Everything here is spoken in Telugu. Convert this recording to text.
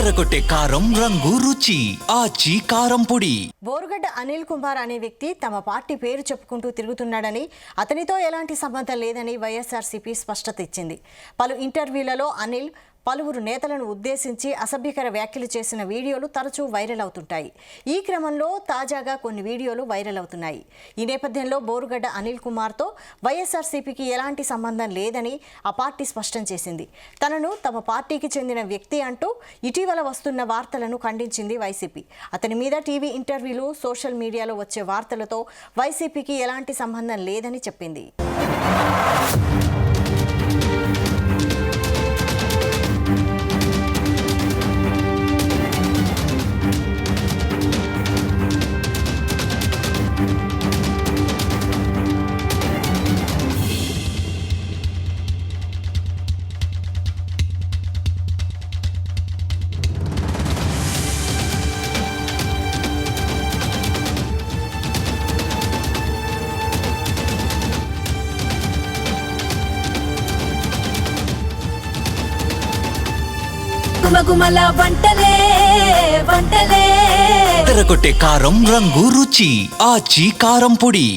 ఎర్రగొట్టే కారం రంగు రుచి ఆచి కారం పొడి. బోరుగడ్డ అనిల్ కుమార్ అనే వ్యక్తి తమ పార్టీ పేరు చెప్పుకుంటూ తిరుగుతున్నాడని, అతనితో ఎలాంటి సంబంధం లేదని వైఎస్ఆర్సీపీ స్పష్టత ఇచ్చింది. పలు ఇంటర్వ్యూలలో అనిల్ పలువురు నేతలను ఉద్దేశించి అసభ్యకర వ్యాఖ్యలు చేసిన వీడియోలు తరచూ వైరల్ అవుతుంటాయి. ఈ క్రమంలో తాజాగా కొన్ని వీడియోలు వైరల్ అవుతున్నాయి. ఈ నేపథ్యంలో బోరుగడ్డ అనిల్ కుమార్తో వైఎస్ఆర్సీపీకి ఎలాంటి సంబంధం లేదని ఆ పార్టీ స్పష్టం చేసింది. తనను తమ పార్టీకి చెందిన వ్యక్తి అంటూ ఇటీవల వస్తున్న వార్తలను ఖండించింది వైసీపీ. అతని మీద టీవీ ఇంటర్వ్యూలు, సోషల్ మీడియాలో వచ్చే వార్తలతో వైసీపీకి ఎలాంటి సంబంధం లేదని చెప్పింది. గుమగుమల వంటలే వంటలే ఎర్రగొట్టే కారం రంగు రుచి ఆచి కారం పొడి.